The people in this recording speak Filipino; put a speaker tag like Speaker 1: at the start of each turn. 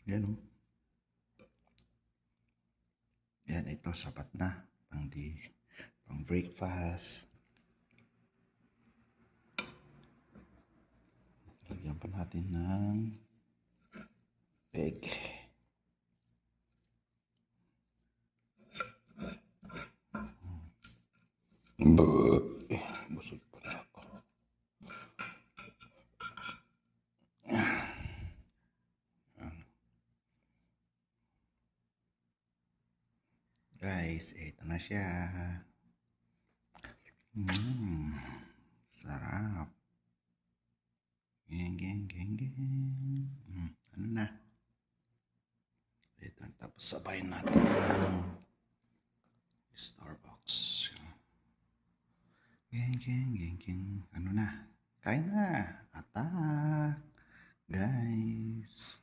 Speaker 1: Yan o. Yan, ito sapat na. Pang breakfast. Lagyan pa natin ng egg. Busog pala ako. Guys, ito na siya. Sarap. Geng. Ano na? Ito, tapos sabayin natin ng Starbucks. Geng. Ano na? Kain na. Atak. Guys.